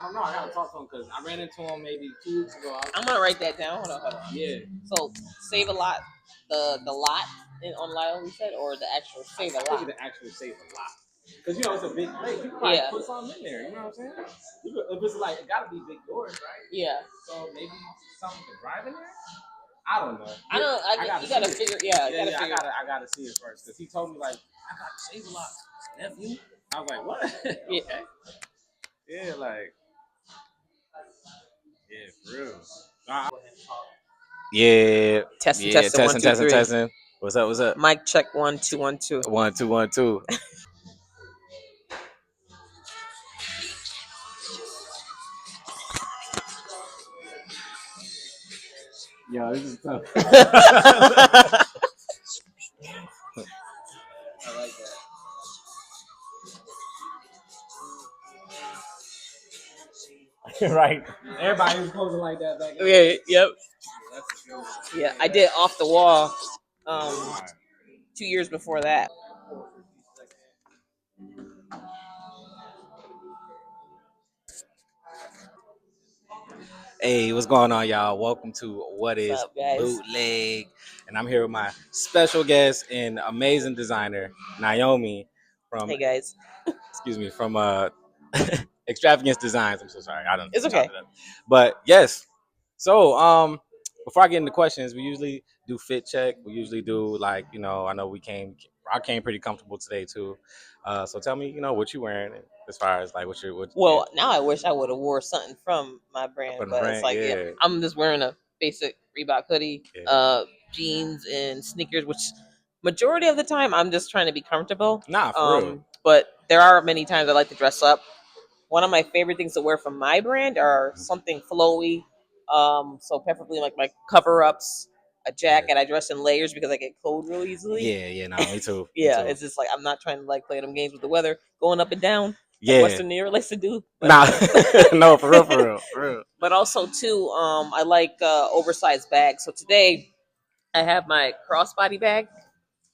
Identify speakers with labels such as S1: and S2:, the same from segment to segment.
S1: I don't know. I gotta talk to him because I ran into him maybe 2 weeks ago.
S2: I'm gonna write that down. Hold on.
S1: Yeah.
S2: So save a lot, the lot on Lyle, we said, or the actual save a lot.
S1: I think the actual save a lot because it's a big place. You can probably put something in there. You know what I'm saying? If it's like it gotta be big doors, right?
S2: Yeah.
S1: So maybe something to drive in there. I don't know.
S2: You gotta figure. Yeah,
S1: I gotta see it first because he told me like I gotta save a lot, nephew. I was like, what? Okay. Yeah, like. Yeah, for real. Yeah. Testing. What's up?
S2: Mic check 1 2 1 2.
S1: 1 2 1 2. Yo, this is tough.
S2: I like
S1: that. Right. Everybody was posing like that back then.
S2: Yeah. Yep. Yeah, I did Off the Wall 2 years before that.
S1: Hey, what's going on, y'all? Welcome to What Is
S2: What's up, guys?
S1: Bootleg, and I'm here with my special guest and amazing designer, Naomi from.
S2: Hey guys.
S1: Excuse me, from Extravagance Designs. I'm so sorry, I don't.
S2: It's okay.
S1: But yes, so before I get into questions, we usually do fit check. We usually do like I know I came pretty comfortable today too. So tell me, what you wearing as far as like what.
S2: Well, now I wish I would have wore something from my brand, but it's like I'm just wearing a basic Reebok hoodie, jeans and sneakers, which majority of the time I'm just trying to be comfortable.
S1: Nah, for real.
S2: But there are many times I like to dress up. One of my favorite things to wear from my brand are something flowy. So preferably like my cover ups, a jacket. I dress in layers because I get cold real easily.
S1: Yeah, no, me too.
S2: Yeah, it's just like I'm not trying to like play them games with the weather, going up and down.
S1: Yeah,
S2: like Western New York likes to do. But,
S1: no, for real.
S2: But also too, I like oversized bags. So today I have my crossbody bag,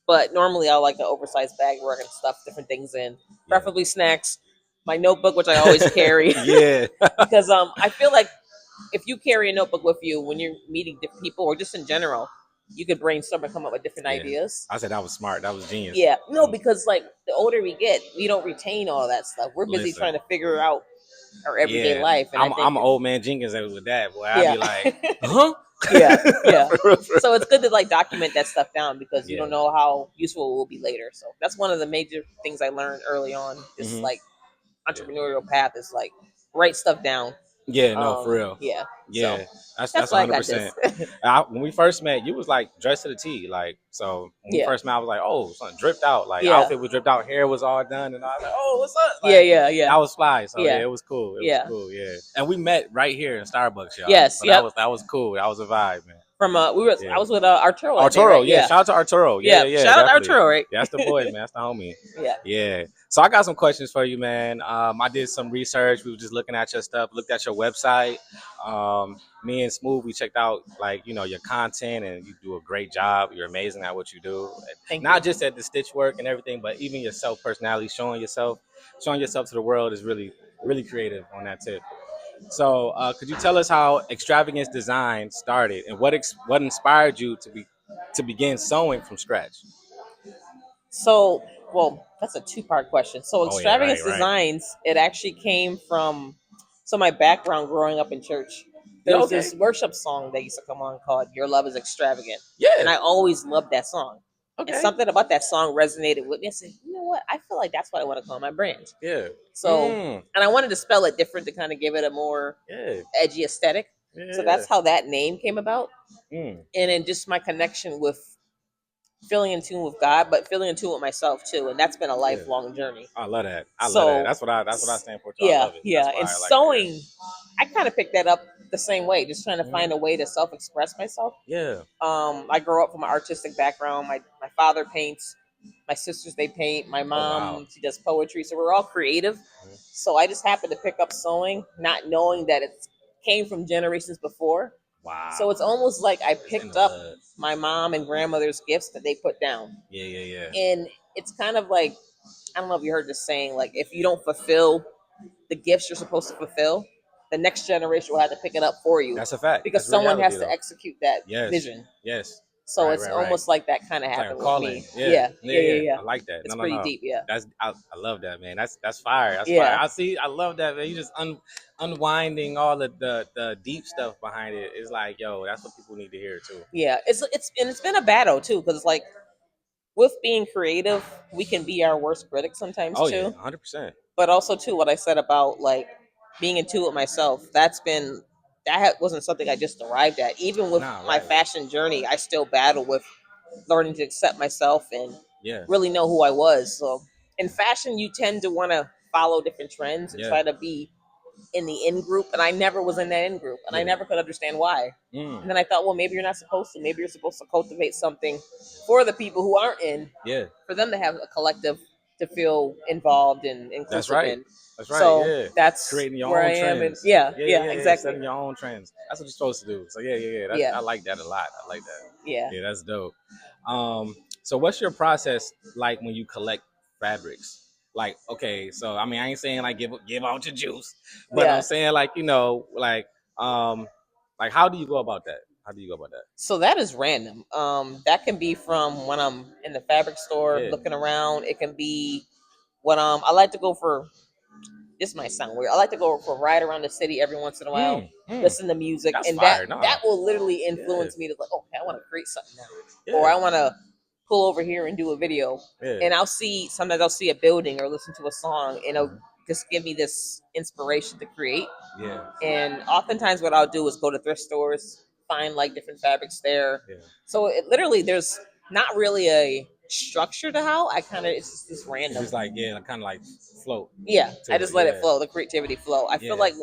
S2: but normally I like the oversized bag where I can stuff different things in, preferably snacks. My notebook, which I always carry.
S1: Yeah.
S2: Because I feel like if you carry a notebook with you when you're meeting different people or just in general, you could brainstorm and come up with different ideas.
S1: I said that was smart. That was genius.
S2: Yeah. No, because like the older we get, we don't retain all that stuff. We're busy trying to figure out our everyday life. And
S1: I'm an old man Jenkins with that. Boy,
S2: Yeah.
S1: I'd be like, huh?
S2: Yeah. So it's good to like document that stuff down because you don't know how useful it will be later. So that's one of the major things I learned early on. Is like entrepreneurial path is like write stuff down.
S1: Yeah, no, for real.
S2: Yeah.
S1: Yeah.
S2: So
S1: that's 100%. When we first met, you was like dressed to the T. Like, so when we first met, I was like, oh, something dripped out. Like, outfit was dripped out, hair was all done. And I was like, oh, what's up? Like,
S2: yeah.
S1: That was fly. So, it was cool. It was cool, yeah. And we met right here in Starbucks, y'all.
S2: Yes,
S1: so that was cool. That was a vibe, man.
S2: From I was with Arturo.
S1: Arturo, right? Shout out to Arturo. Yeah.
S2: Shout out to Arturo, right?
S1: Yeah, that's the boy, man. That's the homie.
S2: Yeah.
S1: So I got some questions for you, man. I did some research. We were just looking at your stuff, looked at your website. Me and Smooth, we checked out like your content, and you do a great job. You're amazing at what you do. Not just at the stitch work and everything, but even your self personality, showing yourself to the world is really, really creative on that tip. So, could you tell us how Extravagance Design started, and what inspired you to begin sewing from scratch?
S2: So, well, that's a two-part question. So, Extravagance Designs, it actually came from my background growing up in church. There was this worship song that used to come on called "Your Love Is Extravagant," and I always loved that song. And something about that song resonated with me. I said, you know what? I feel like that's what I want to call my brand.
S1: Yeah.
S2: So, and I wanted to spell it different to kind of give it a more edgy aesthetic. So that's how that name came about. And then just my connection with feeling in tune with God, but feeling in tune with myself too, and that's been a lifelong journey.
S1: I love that. I love that. That's what I stand for too.
S2: Yeah,
S1: I love it.
S2: Yeah. And sewing, I kind of picked that up the same way, just trying to find a way to self-express myself.
S1: Yeah.
S2: I grew up from an artistic background. My father paints. My sisters, they paint. My mom, she does poetry. So we're all creative. So I just happened to pick up sewing, not knowing that it came from generations before.
S1: Wow.
S2: So it's almost like I picked up my mom and grandmother's gifts that they put down.
S1: Yeah.
S2: And it's kind of like, I don't know if you heard this saying, like if you don't fulfill the gifts you're supposed to fulfill, the next generation will have to pick it up for you.
S1: That's a fact.
S2: Because
S1: That's
S2: someone
S1: reality
S2: has to
S1: though.
S2: execute that
S1: Yes.
S2: vision.
S1: Yes.
S2: So it's almost like that kind of
S1: It's like a
S2: happened with
S1: calling.
S2: me.
S1: Yeah.
S2: Yeah.
S1: I like that.
S2: It's
S1: No, no,
S2: pretty
S1: no.
S2: deep. Yeah.
S1: I love that, man. That's fire. That's fire.
S2: Yeah.
S1: I see. I love that, man. You just unwinding all the deep stuff behind it. It's like, yo, that's what people need to hear too.
S2: Yeah. It's been a battle too, because it's like with being creative, we can be our worst critic sometimes
S1: Oh yeah,
S2: too.
S1: 100%.
S2: But also too, what I said about like being in tune with myself, wasn't something I just arrived at. Even with
S1: Nah,
S2: my
S1: right.
S2: fashion journey, I still battle with learning to accept myself and
S1: Yeah.
S2: really know who I was. So in fashion, you tend to want to follow different trends and
S1: Yeah.
S2: try to be in the in group, and I never was in that in group, and I
S1: Yeah.
S2: never could understand why.
S1: Mm.
S2: And then I thought, well, maybe you're not supposed to. Maybe you're supposed to cultivate something for the people who aren't in,
S1: Yeah.
S2: for them to have a collective to feel involved and
S1: That's
S2: inclusive
S1: right.
S2: in.
S1: That's right.
S2: So
S1: Yeah.
S2: that's
S1: Creating your
S2: where I
S1: own
S2: am, and
S1: trends.
S2: yeah,
S1: Yeah,
S2: yeah,
S1: yeah, yeah, yeah.
S2: exactly,
S1: Setting your own trends. That's what you're supposed to do. So yeah. That's
S2: yeah,
S1: I like that a lot. I like that.
S2: yeah,
S1: Yeah, that's dope. So what's your process like when you collect fabrics? Like, okay, so I mean, I ain't saying like give out your juice, but I'm
S2: yeah.
S1: saying like um, like how do you go about that? How do you go about that?
S2: So that is random. That can be from when I'm in the fabric store
S1: Yeah.
S2: looking around. It can be when I like to go for. This might sound weird. I like to go for a ride around the city every once in a while, listen to music,
S1: That's
S2: and that
S1: fire. Nah.
S2: that will literally
S1: Yeah.
S2: influence me to like, okay, I want to create something now, or
S1: Yeah.
S2: I want to pull over here and do a video.
S1: Yeah.
S2: And sometimes I'll see a building or listen to a song, and it'll
S1: Mhm.
S2: just give me this inspiration to create.
S1: Yeah.
S2: And oftentimes, what I'll do is go to thrift stores, find like different fabrics there.
S1: Yeah.
S2: So it literally, there's not really a structure to how I kind of, it's just
S1: It's
S2: random.
S1: just like yeah, kind of like float
S2: Yeah, I
S1: to it.
S2: just let it
S1: Yeah.
S2: flow, the creativity flow. I feel
S1: Yeah.
S2: like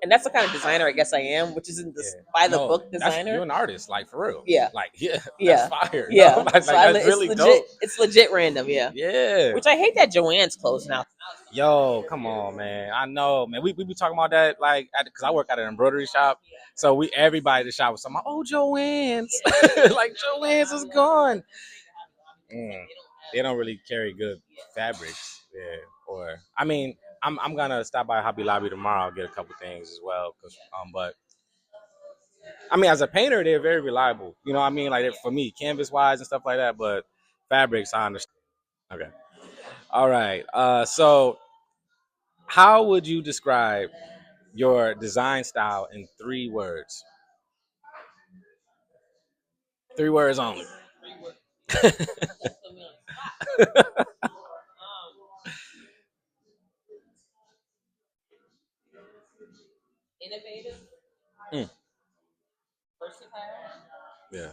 S2: and that's the kind of designer I guess I am, which isn't
S1: Yeah.
S2: this by the
S1: No,
S2: book
S1: that's you're
S2: designer.
S1: an artist, like for real.
S2: Yeah,
S1: Like yeah, that's
S2: yeah,
S1: fire. No,
S2: yeah. So
S1: like that's
S2: it's
S1: really
S2: legit.
S1: dope.
S2: It's legit random. Yeah.
S1: Yeah.
S2: Which I hate that Joanne's closed now.
S1: Yo, come on, man. I know, man. We be talking about that like because I work at an embroidery shop, so we everybody at the shop was talking about, oh, Joanne's, like Joanne's is gone. Mm. They don't really carry good fabrics. Yeah. Or I mean, I'm gonna stop by Hobby Lobby tomorrow, get a couple things as well. But I mean, as a painter, they're very reliable. You know what I mean? Like for me, canvas wise and stuff like that. But fabrics, I understand. Okay. All right. So how would you describe your design style in 3 words? 3 words only.
S2: Innovative,
S1: Mm,
S2: versatile,
S1: yeah.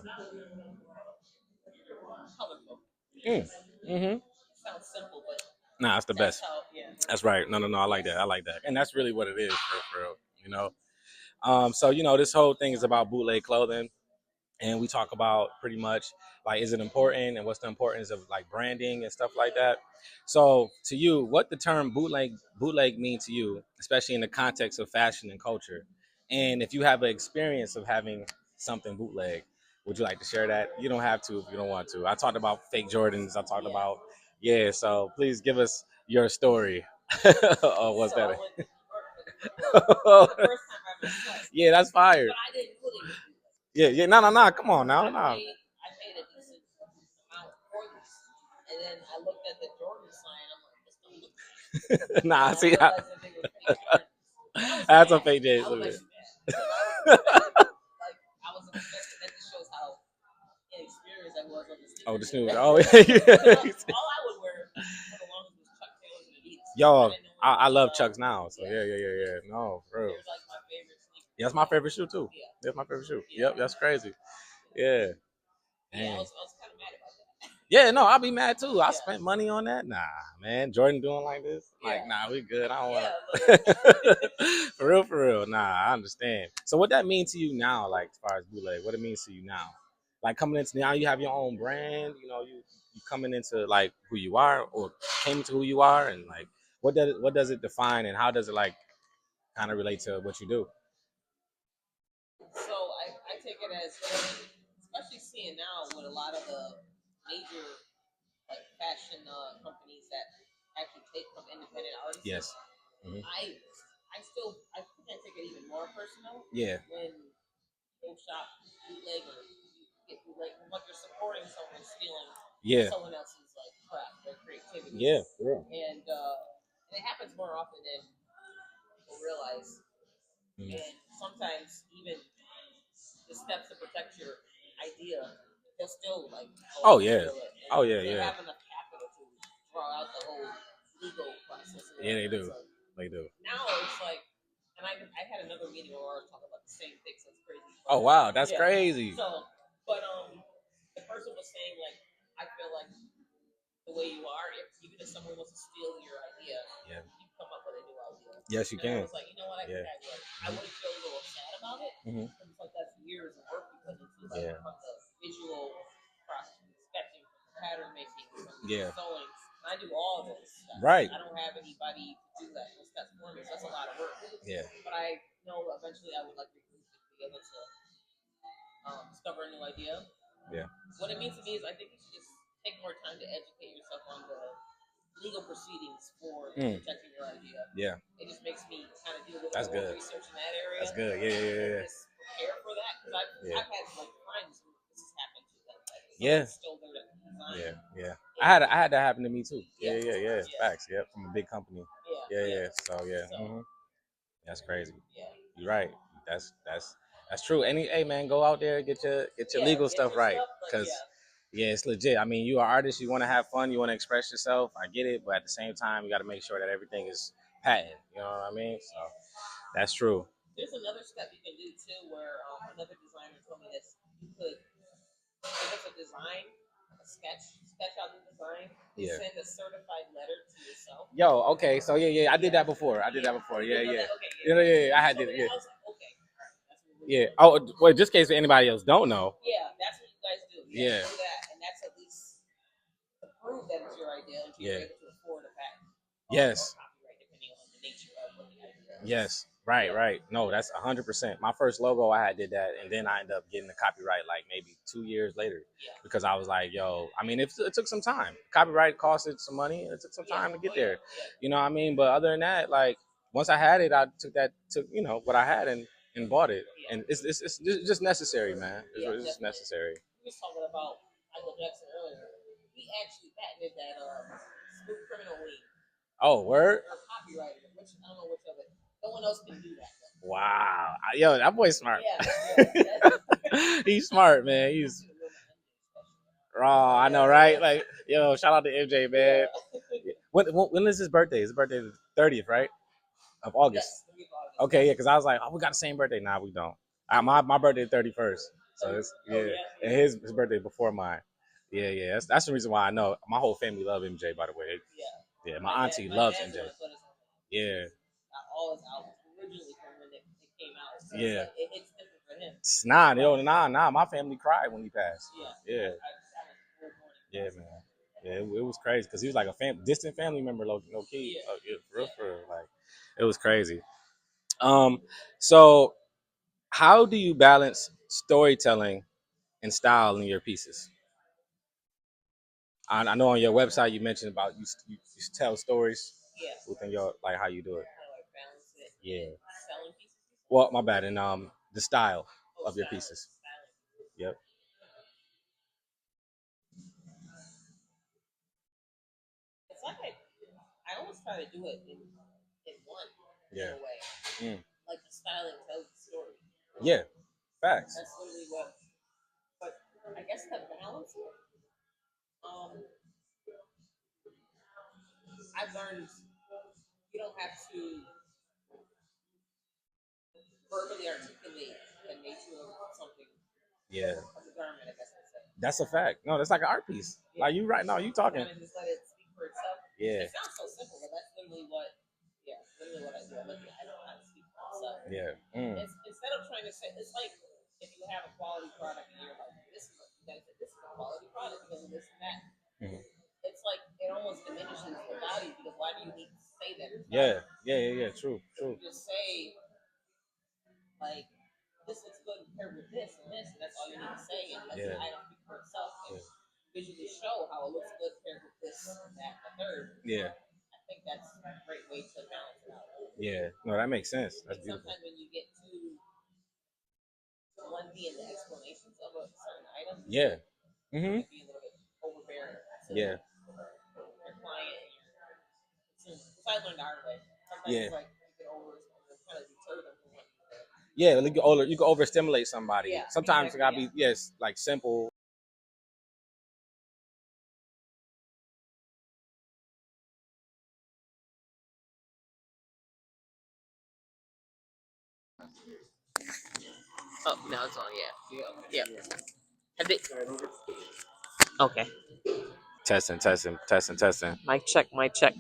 S2: colorful.
S1: Mm, mm-hmm.
S2: Sounds simple, but
S1: Nah, that's the
S2: that's
S1: best.
S2: how. Yeah.
S1: That's right. No. I like that. I like that. And that's really what it is for real. You know. So this whole thing is about bootleg clothing. And we talk about pretty much like is it important and what's the importance of like branding and stuff like that. So to you, what the term bootleg mean to you, especially in the context of fashion and culture? And if you have an experience of having something bootleg, would you like to share that? You don't have to if you don't want to. I talked about fake Jordans. I talked about yeah. So please give us your story. Oh, what's that? Yeah, that's fire. Yeah. No. Come on now. No.
S2: I paid a decent amount for this, and then I looked at the Jordan sign. I'm like, this don't look right.
S1: Nah,
S2: And I
S1: see,
S2: realized that they were fake Jordans.
S1: that's a fake J's.
S2: I was actually mad. Like I was expecting. That just shows how inexperienced I was on the sneaker.
S1: Oh, the
S2: game.
S1: snooze. Oh,
S2: All I would wear for the longest was Chuck Taylors and Adidas.
S1: yo, I love Chucks now. So yeah. No, bro.
S2: They're like my favorite sneakers.
S1: Yeah, that's my favorite shoe too.
S2: Yeah.
S1: That's my favorite shoe.
S2: Yeah.
S1: Yep, that's crazy. Yeah.
S2: Yeah,
S1: Dang.
S2: I was kind of mad about that.
S1: Yeah, no, I'll be mad too. I
S2: Yeah.
S1: spent money on that. Nah, man. Jordan doing like this. Like,
S2: Yeah.
S1: nah, we good. I don't want
S2: Yeah,
S1: to. For real. Nah, I understand. So what that means to you now, like as far as bootleg, what it means to you now? Like coming into now you have your own brand, you coming into like who you are or came into who you are and like what does it define and how does it like kind of relate to what you do?
S2: So I take it as, especially seeing now with a lot of the major like fashion companies that actually take from independent artists.
S1: Yes. Mm-hmm.
S2: I still personnel.
S1: Yeah.
S2: When people shop bootleg or you get bootleg, like you're supporting someone stealing someone else's like crap, their creativity.
S1: Yeah.
S2: And it happens more often than people realize. And sometimes even the steps to protect your idea, they'll still like
S1: Oh yeah. Oh yeah.
S2: they
S1: Yeah.
S2: have enough capital to draw out the whole legal process.
S1: Yeah, they do.
S2: So
S1: They do.
S2: now it's like, and I had another meeting where I was talking about the same thing. So it's crazy.
S1: Oh wow, that's crazy.
S2: So, but the person was saying like, I feel like the way you are, even if someone wants to steal your idea, you come up with a new idea.
S1: Yes, you can.
S2: I was like, you know what? I wouldn't feel a little sad about it. It's like that's years of work you put into like from the visual process, from the sketching, from the pattern making, from the sewing. And I do all of those stuff.
S1: Right.
S2: I don't have anybody to do that. Those steps for me. So that's a lot of work.
S1: Yeah.
S2: But I know eventually I would like to be able to discover a new idea.
S1: Yeah.
S2: What it means to me is I think you should just take more time to educate yourself on the legal proceedings for protecting your idea.
S1: Yeah.
S2: It just makes me kind of do a little
S1: more
S2: research in that area.
S1: That's good. Yeah.
S2: Just prepare for that because I've had like friends who this has happened to them. Stole their design.
S1: Yeah. I had that happen to me too. Yeah. Facts. Yeah. From a big company. Yeah. So yeah. That's crazy.
S2: Yeah.
S1: You're right. That's true. Hey man, go out there, get your legal stuff right, because it's legit. I mean, you are an artist. You want to have fun. You want to express yourself. I get it, but at the same time, you got to make sure that everything is patent. You know what I mean? So that's true.
S2: There's another step you can do too, where another designer told me this. You could give us a design, a sketch out the design. Send a certified letter to yourself.
S1: Yo, okay, so I did that before. Yeah. I had it. Yeah.
S2: Okay.
S1: Yeah. Oh, well, just in case anybody else don't know.
S2: Yeah, that's what you guys do. You do that, and that's at least to prove that it's your idea and you're able to afford a patent.
S1: Yes.
S2: Copyright, depending on the nature of what the idea is.
S1: Yes. Right. No, that's 100%. My first logo, I did that, and then I ended up getting the copyright like maybe 2 years later, because I was like, yo, I mean, it took some time. Copyright costed some money. It took some time to get there. You know what I mean? But other than that, like once I had it, I took what I had and bought it, and it's just necessary, man. It's just necessary.
S2: We were talking about Michael Jackson earlier. He actually patented that smooth criminal lean.
S1: Oh, word?
S2: Or copyrighted it, which I don't know which of it. No one else can do that.
S1: Wow. Yo, that boy's smart. Yeah. He's smart, man. He's raw. I know, right? Like, yo, shout out to MJ, man. When is his birthday? His birthday is the 30th, right? Of August. Yes, okay, yeah, because I was like, oh, we got the same birthday. Nah, we don't. My birthday is 31st. So it's and his birthday before mine. Yeah. That's the reason why I know. My whole family love MJ, by the way. Yeah, my auntie loves MJ. Yeah.
S2: All his albums originally from when it came out. So it's different for him.
S1: Nah. My family cried when he passed. Yeah. Yeah, man. Yeah, it was crazy because he was like a distant family member, no kid. For real. Like, it was crazy. So how do you balance storytelling and style in your pieces? I know on your website you mentioned about you tell stories within your, like, how you do it. Yeah. Well, my bad. And the style of your pieces. Yep.
S2: It's like I almost try to do it in one in a way. Like the styling tells the story.
S1: Yeah. Facts.
S2: That's literally what. But I guess to balance it, I've learned you don't have to verbally articulate the nature of something.
S1: Yeah.
S2: Of the garment, I guess I said.
S1: That's a fact. No, that's like an art piece. Yeah. Like you right now, you talking.
S2: Kind of just let it speak for itself.
S1: Yeah.
S2: It sounds so simple, but that's literally what. Yeah, literally what I do. I don't know how to speak for myself.
S1: Yeah.
S2: Instead of trying to say, it's like if you have a quality product and you're like, this is a quality product because of this and that. It's like it almost diminishes the value because why do you need to say that?
S1: Yeah. True.
S2: You just say like, this looks good compared with this, and that's all you need to say, and let the item speak for itself and visually show how it looks good compared with this and that and the third.
S1: Yeah.
S2: I think think that's a great way to balance it out.
S1: Yeah, no, that makes sense. That's beautiful.
S2: Sometimes when you get too lengthy in the explanations of a certain item,
S1: yeah,
S2: it can be a little bit overbearing. So
S1: yeah,
S2: your client and your consumer. Because I learned the hard way. Sometimes
S1: yeah.
S2: like you can kind of deter them from what you do.
S1: Yeah, you can overstimulate somebody. Yeah, sometimes exactly, it gotta be yes, like simple.
S2: Oh, now it's on. Yeah. Have they? Okay.
S1: Testing.
S2: Mic check. Mic check.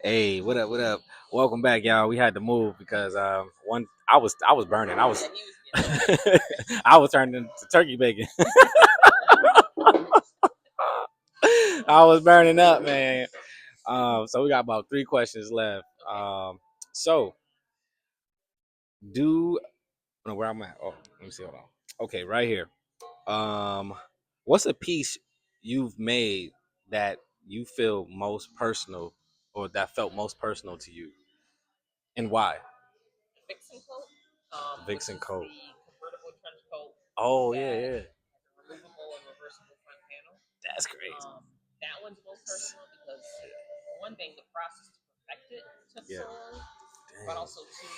S1: Hey, what up? What up? Welcome back, y'all. We had to move because I was burning. I was turning into turkey bacon. I was burning up, man. So we got about 3 questions left. So do where I'm at. Oh, let me see. Hold on. Okay, right here. Um, what's a piece you've made that you feel most personal, or that felt most personal to you, and why?
S2: Vixen coat.
S1: Vixen coat.
S2: The convertible trench coat.
S1: Oh yeah, yeah.
S2: Removable and reversible front panel.
S1: That's crazy.
S2: That one's most personal because one thing, the process to perfect it took so long, but also too,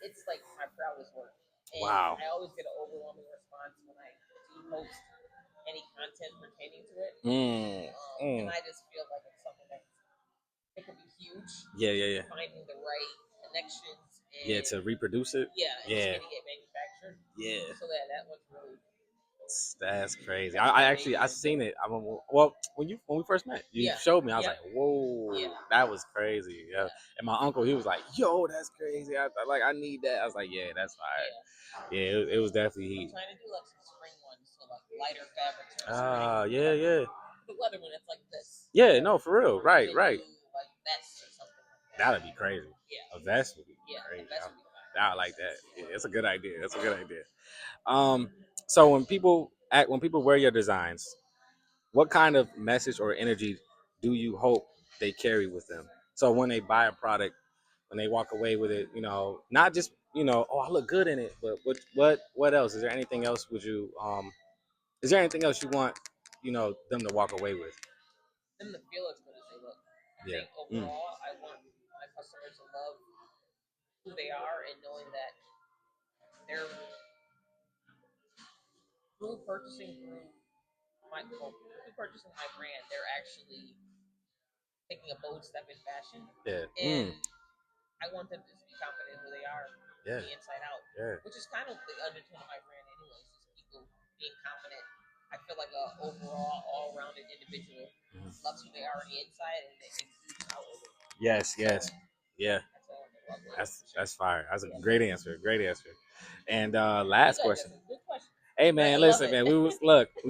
S2: it's like my proudest work. And wow. I always get an overwhelming response when I do post any content pertaining to it. And I just feel like it's something that it could be huge. Yeah. Finding the right connections. And,
S1: to reproduce it.
S2: Yeah. And just getting it manufactured. Yeah. So that one's really.
S1: That's crazy. I actually I seen it. Well, when we first met, you showed me. I was like, whoa, that was crazy. Yeah. And my uncle, he was like, yo, that's crazy. I need that. I was like, yeah, that's fire. Yeah, it was definitely heat.
S2: I'm trying to do like some spring ones, so like lighter fabrics.
S1: Yeah.
S2: The weather when it's like this.
S1: Yeah, no, for real. Right.
S2: Do, like vests or something like that.
S1: That'd be crazy. Yeah. A vest would be crazy. I like that. Yeah, it's a good idea. So when people wear your designs, what kind of message or energy do you hope they carry with them? So when they buy a product, when they walk away with it, not just oh, I look good in it, but what else? Is there anything else is there anything else you want them to walk away with?
S2: Them to feel as good as they look. I think overall, I want my customers to love who they are and knowing that they're through purchasing my brand, they're actually taking a bold step in fashion.
S1: Yeah.
S2: And I want them to just be confident who they are from the inside out. Yeah. Which is kind of the undertone of my brand anyways, is people being confident. I feel like a overall all-rounded individual loves who they are on the inside and they exude outwardly.
S1: Yes. Yeah. That's fire. That's a great answer. And last question.
S2: Good question.
S1: Hey man, listen, man. We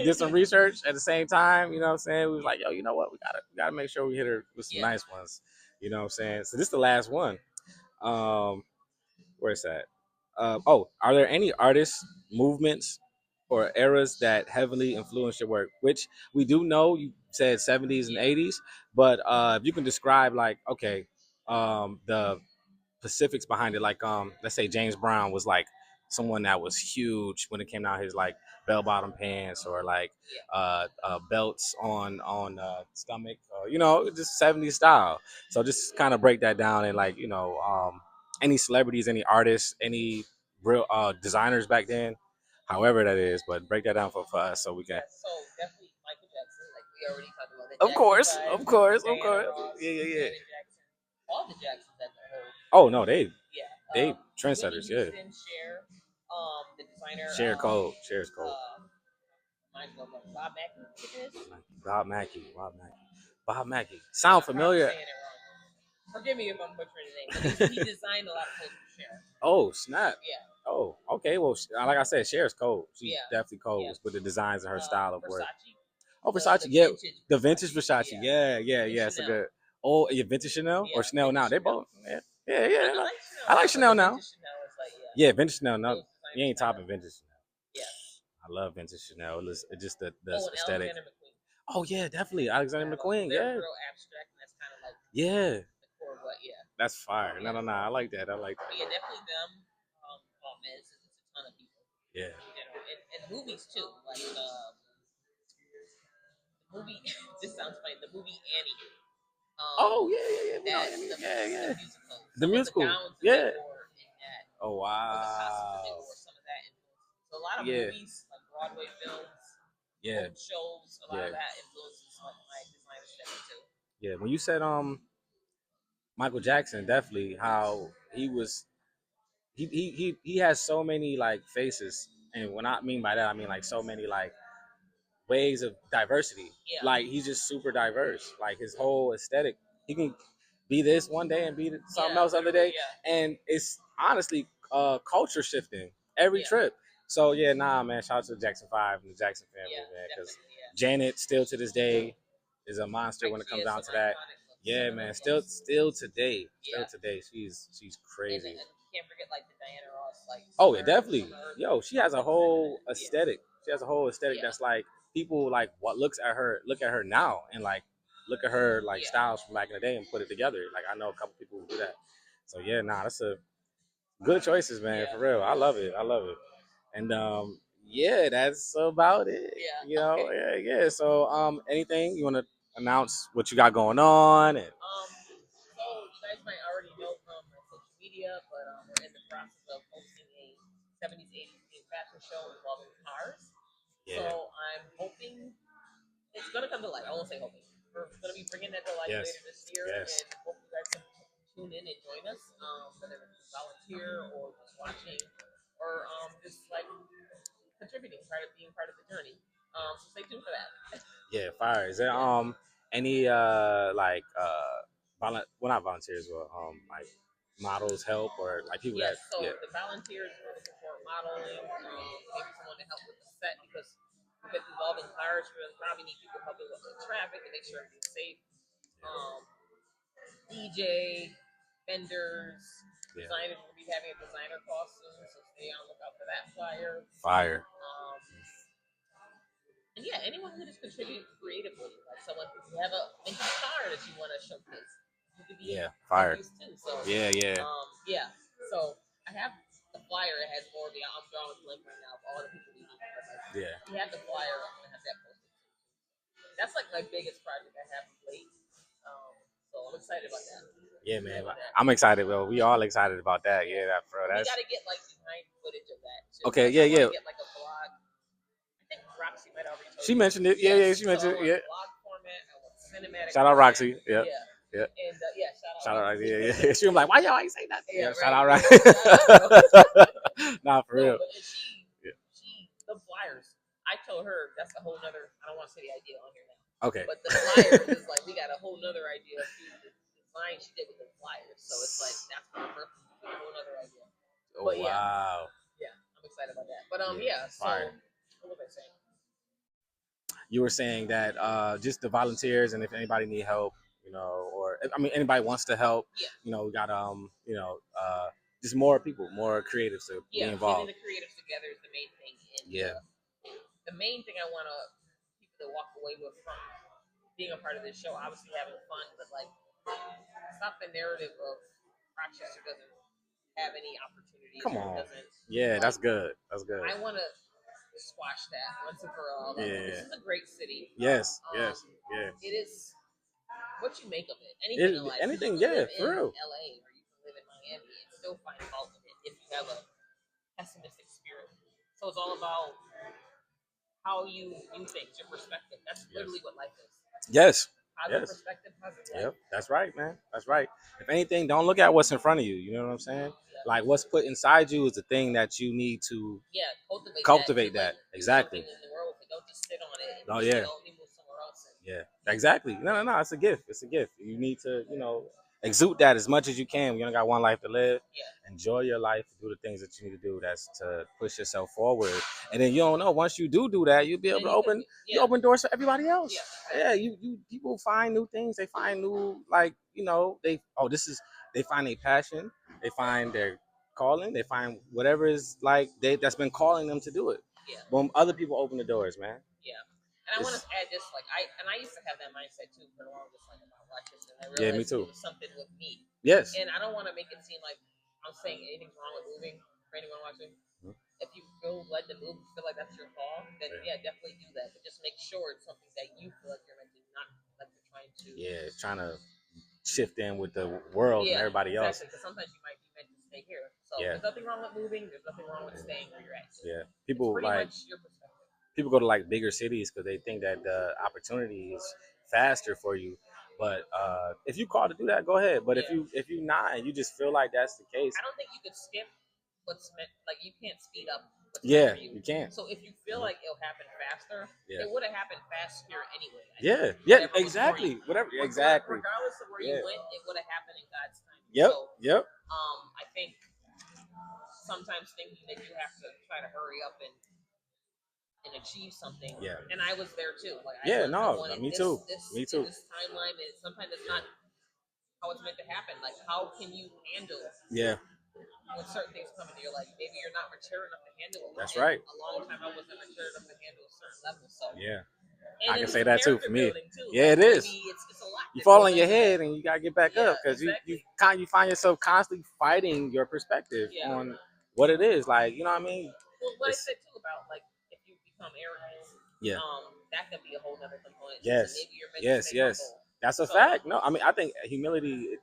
S1: did some research at the same time. You know what I'm saying? We was like, yo, you know what? We gotta make sure we hit her with some nice ones. You know what I'm saying? So this is the last one. Where's that? Are there any artists, movements, or eras that heavily influenced your work? Which we do know you said 70s and 80s, but if you can describe like, okay, the specifics behind it, like let's say James Brown was like someone that was huge when it came out his like bell bottom pants or like belts on stomach, or just 70s style. So just kind of break that down, and like any celebrities, any artists, any real designers back then, however that is, but break that down for us so we can.
S2: So definitely Michael Jackson, like we already talked about that.
S1: Of course. Yeah.
S2: All the Jacksons at the whole.
S1: Oh no, they trendsetters. Yeah.
S2: Cher, the designer.
S1: Cher's code.
S2: Bob Mackie.
S1: Bob Mackie. Sound familiar?
S2: Forgive me if I'm butchering the name, but he designed a lot of clothes for Cher.
S1: Oh snap!
S2: Yeah.
S1: Oh, okay. Well, like I said, Cher's cold. She's definitely cold with the designs and her style of work. Oh, Versace. The vintage Versace. Yeah. It's a good. Oh, yeah, vintage Chanel or Chanel now. They both. Yeah. I like Chanel now. Yeah, vintage Chanel. No, you ain't topping vintage Chanel. Yeah. I love vintage Chanel. It's just the aesthetic. Oh yeah, definitely Alexander McQueen. Yeah,
S2: real abstract, and that's kind of like
S1: yeah,
S2: the core. But yeah,
S1: that's fire. No, no, no. I like that. I like that.
S2: but yeah, definitely them. Oh man, it's a ton of people.
S1: Yeah.
S2: You know, and movies too. Like the movie. This sounds funny. The movie Annie.
S1: Oh yeah, yeah, yeah.
S2: That
S1: Annie,
S2: the,
S1: yeah, yeah.
S2: the musical.
S1: The
S2: Some of
S1: musical.
S2: the gowns that
S1: Yeah.
S2: they wore in that.
S1: Oh
S2: Or the costumes that they
S1: wow.
S2: wore. Some of that influence. So a lot of
S1: Yeah.
S2: movies, like Broadway films,
S1: Yeah.
S2: old shows, a lot
S1: Yeah.
S2: of that influences like my design aesthetic too.
S1: Yeah. When you said Michael Jackson, definitely how he was he has so many like faces, and when I mean by that I mean like so many like ways of diversity.
S2: Yeah.
S1: Like he's just super diverse. Like his whole aesthetic, he can be this one day and be something else other day, and it's honestly culture shifting every trip. So yeah, nah, man. Shout out to the Jackson Five and the Jackson family, man. Because Janet still to this day is a monster when it comes down to that. Yeah, man. Still today, she's crazy.
S2: And can't forget like the Diana Ross, like.
S1: Oh yeah, definitely. Yo, she has a whole aesthetic. She has a whole aesthetic that's like people like what look at her now and like look at her like styles from back in the day and put it together. Like I know a couple people who do that. So yeah, nah, that's a good choices, man. For real, I love it. I love it. And yeah, that's about it.
S2: Yeah.
S1: You know, okay. Yeah. So anything you want to announce what you got going on? And
S2: so you guys might already know from my social media, but we're in the process of hosting a 70s, 80s themed fashion show involving cars. Yeah. So I'm hoping it's gonna come to life. I won't say hoping. We're gonna be bringing that to life later this year, and hope you guys can tune in and join us. Whether it's volunteer or just watching, or just like contributing, being part of the journey. So stay tuned for that.
S1: Yeah, fire. Is there any like well not volunteers, but like models help or like people that
S2: so the volunteers are looking for modeling, maybe someone to help with the set because with involving cars, we probably need people helping with the traffic to make sure everything's safe. DJ, vendors, designers will be having a designer costume, so stay on the lookout for that flyer.
S1: Fire.
S2: And yeah, anyone who just contribute creatively, like someone who have a vintage car that you want to showcase, you could be
S1: fire
S2: too. So
S1: yeah.
S2: Yeah. So I have the flyer. It has more of the. I'm drawing a blank right now of all the people we need. Like, we have the flyer. I'm gonna have that posted too. That's like my biggest project I have late. So I'm excited about that.
S1: Yeah, man. I'm excited. Well, we all excited about that. Yeah, that bro.
S2: We gotta get like behind footage of that. Too.
S1: Okay.
S2: Like,
S1: yeah.
S2: Get like a vlog. I think Roxy might already told
S1: She mentioned it. Yeah, she mentioned it. Yeah.
S2: Vlog format. I want cinematic.
S1: Shout out Roxy. Yeah.
S2: And
S1: shout out Roxy. Yeah. She was like, "Why y'all ain't say nothing?" Yeah,
S2: right.
S1: Shout out Roxy. Nah, for real.
S2: She the flyers. I told her that's a whole nother. I don't want to say the idea on here now.
S1: Okay.
S2: But the flyers is like we got a whole nother idea of the design she did with the flyers. So it's like that's a whole nother idea.
S1: Oh but wow.
S2: Yeah, I'm excited about that. But so what was I saying?
S1: You were saying that just the volunteers and if anybody need help, you know, or I mean anybody wants to help, you know, we got just more people, more creatives to be involved.
S2: Getting the creatives together is the main thing. And, the main thing I want people to walk away with from being a part of this show, obviously having fun, but like stop the narrative of Rochester doesn't have any opportunities.
S1: Come on. Yeah, that's good. That's good.
S2: I want to squash that once and for all. Like, this is a great city.
S1: Yes.
S2: It is what you make of it. Anything in life.
S1: Anything,
S2: you can
S1: yeah,
S2: live
S1: for real.
S2: in LA or you can live in Miami and still find fault in it if you have a pessimistic spirit. So it's all about how you view things, your perspective. That's literally what life is.
S1: Yes.
S2: Positive perspective, positive life.
S1: Yep, that's right, man. That's right. If anything, don't look at what's in front of you. You know what I'm saying? Like what's put inside you is the thing that you need to cultivate that. Exactly.
S2: In the world, don't just sit on it.
S1: Oh yeah.
S2: Don't move somewhere else.
S1: Yeah, exactly. No. It's a gift. It's a gift. You need to, exude that as much as you can. You only got one life to live. Enjoy your life. Do the things that you need to do. That's to push yourself forward. And then you don't know. Once you do that, you'll be able to open. You open doors for everybody else. Yeah. You people find new things. They find new they find a passion. They find their calling. They find whatever is like that's been calling them to do it. Boom. Other people open the doors, man.
S2: Yeah. And I want to add this, like I used to have that mindset too for the longest, like about Rochester. And I realized me too. It was something with me. Yes. And I don't want to make it seem like I'm saying anything's wrong with moving for anyone watching. Mm-hmm. If you feel led to move, feel like that's your call, then yeah, definitely do that. But just make sure it's something that you feel like you're meant to, not like you're trying to. Yeah, it's trying to shift in with the world and everybody else. Exactly, because sometimes you might be meant to stay here. So there's nothing wrong with moving. There's nothing wrong with staying where you're at. Yeah, people it's pretty like much your perspective. People go to like bigger cities because they think that the opportunity is faster for you. But if you call to do that, go ahead. But if you not and you just feel like that's the case, I don't think you could skip what's meant. Like you can't speed up. What's meant for you. You can't. So if you feel like it'll happen faster, it would have happened faster anyway. Exactly. Whatever. Exactly. Regardless of where you went, it would have happened in God's time. Yep. So, I think sometimes thinking that you have to try to hurry up and achieve something. Yeah. And I was there too. Like I wanted me too. Me too. This timeline is sometimes it's not how it's meant to happen. Like how can you handle when certain things come into your life? Maybe you're not mature enough to handle it. That's right. A long time I wasn't mature enough to handle a certain level. So and I can say that too for me. Too. Yeah, like, it is. It's a lot. You fall on your head and you gotta get back up because you find yourself constantly fighting your perspective on what it is. Like you know what I mean? Well, what I said too about like if you become arrogant, that could be a whole other component. Yes. So maybe you're meant to stay humble. That's a fact. No, I mean I think humility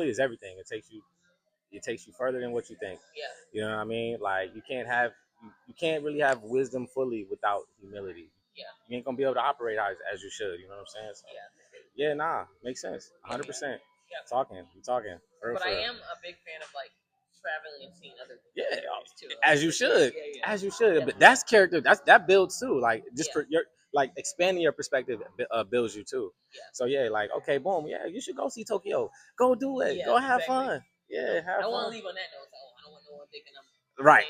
S2: is everything. It takes you further than what you think. Yeah. You know what I mean? Like you can't really have wisdom fully without humility. Yeah. You ain't gonna be able to operate as you should. You know what I'm saying? So, makes sense. 100%. Yeah. Talking. But I am a big fan of like traveling and seeing other too. As you should. As you should. But that's character. That builds too. Like just for your like expanding your perspective builds you too. Yeah. So like okay, boom. Yeah, you should go see Tokyo. Go do it. Go have fun. Yeah, have fun. I want to leave on that note. I don't want no one thinking I'm right.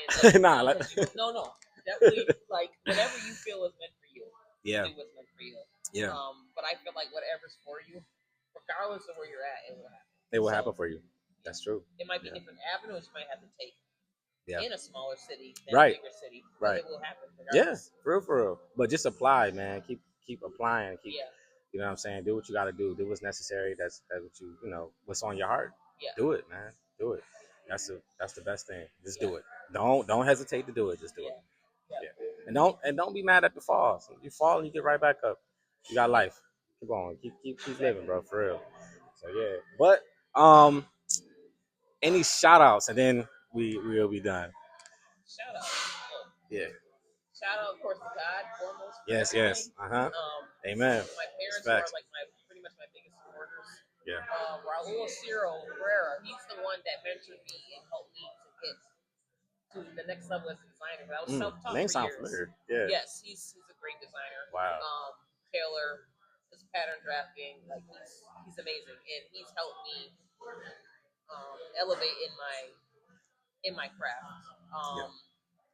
S2: No. Definitely, like whatever you feel is meant for you. Yeah. Do what's meant for you. Yeah. But I feel like whatever's for you, regardless of where you're at, it will happen. It will happen for you. That's true. It might be different avenues you might have to take. In a smaller city than a bigger city. But it will happen. Regardless. Yeah, for real. But just apply, man. Keep applying. You know what I'm saying? Do what you got to do. Do what's necessary. That's what what's on your heart. Yeah. Do it, man. Do it. That's the best thing. Just do it. Don't hesitate to do it. Just do it. Yeah. And don't be mad at the falls. You fall and you get right back up. You got life. Keep on. Keep living, bro. For real. So yeah. But any shout outs and then we'll be done. Shout out. Yeah. Shout out, of course, to God foremost. Yes. Amen. My parents are like pretty much my biggest supporters. Yeah. Raul Ciro Herrera, he's the one that mentored me and helped me to get to the next level as a designer. I was self-taught for years. Familiar. Yeah. Yes, he's a great designer. Wow. Taylor, his pattern drafting, like he's amazing, and he's helped me elevate in my craft.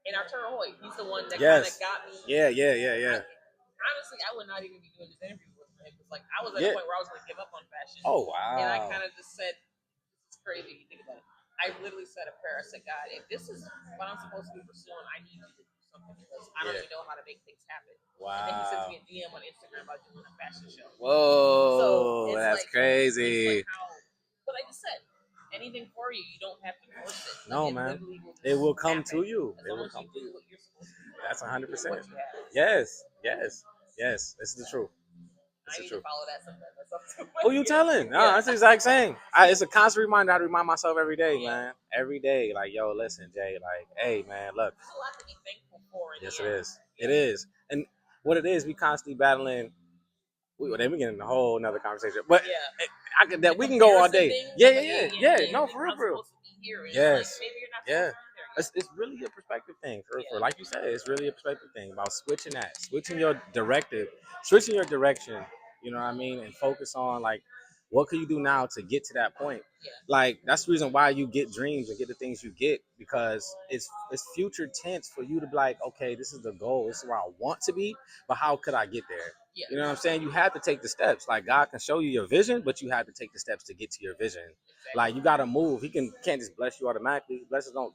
S2: And Arturo Hoy, he's the one that kind of got me. Yeah. Honestly, I would not even be doing this interview with him because, like, I was at a point where I was going to give up on fashion. Oh wow! And I kind of just said, "This is crazy." You think about it. I literally said a prayer. I said, "God, if this is what I'm supposed to be pursuing, I need you to do something because I don't even know how to make things happen." Wow! And then he sends me a DM on Instagram about doing a fashion show. Whoa! So that's like, crazy. It's like how, but like I said, anything for you, you don't have to force it. Like, no, man. It will come to you. It will come to you. What you're supposed to do. That's 100%. Yes. This is the truth. I need to follow that sometimes. Who you telling? No, that's the exact same. It's a constant reminder. I remind myself every day, man. Every day, like, yo, listen, Jay, like, hey, man, look. There's a lot to be thankful for. Yes, it is. It is. And what it is, we constantly battling. Then we get in a whole another conversation, but we can go all day. Yeah. No, for real. Yes. It's really a perspective thing. For like you said, it's really a perspective thing about switching your direction. You know what I mean, and focus on like what can you do now to get to that point. Like that's the reason why you get dreams and get the things you get because it's future tense for you to be like, okay, this is the goal. This is where I want to be, but how could I get there? Yeah. You know what I'm saying? You have to take the steps. Like God can show you your vision, but you have to take the steps to get to your vision. Exactly. Like you got to move. He can't just bless you automatically. Blessings don't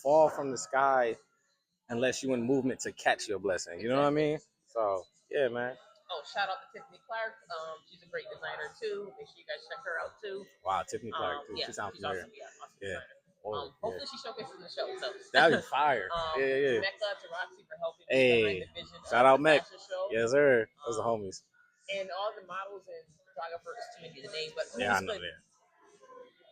S2: fall from the sky unless you in movement to catch your blessing. You know what I mean? So
S1: Yeah, man.
S2: Oh, shout out to Tiffany Clark. She's a great designer too. Make sure you guys check her out too.
S1: Wow, Tiffany Clark too.
S2: Yeah,
S1: she sounds
S2: she's
S1: familiar.
S2: awesome. Yeah, awesome
S1: Yeah.
S2: designer.
S1: Yeah.
S2: Hopefully she showcases in the show. So
S1: that'd be fire. Yeah.
S2: Mecca to Roxy for helping me
S1: Hey,
S2: behind the vision
S1: shout
S2: of
S1: out
S2: the
S1: Mec.
S2: fashion show.
S1: Yes, sir. Those are homies.
S2: And all the models and photographers, too many of the names, but
S1: Yeah, I know that.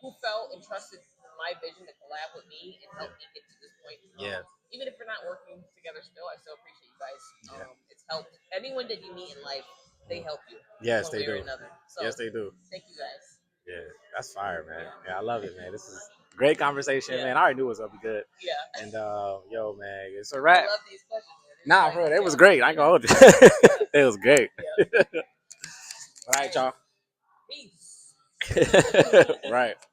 S2: Who felt and trusted my vision to collab with me and help me get to this point.
S1: Yeah.
S2: Even if we're not working together still, I still appreciate you guys. It's helped. Anyone that you meet in life, they help you.
S1: Yes,
S2: one
S1: they
S2: way
S1: do.
S2: Or another. So,
S1: yes, they do.
S2: Thank you guys.
S1: Yeah, that's fire, man. Yeah, I love it, man. This is great conversation, man. I already knew it was gonna be good.
S2: Yeah.
S1: And yo, man, it's a wrap.
S2: I love these questions, man.
S1: Nah, bro, it was great. I ain't gonna hold you. It was great. All right, y'all.
S2: Peace.
S1: Right.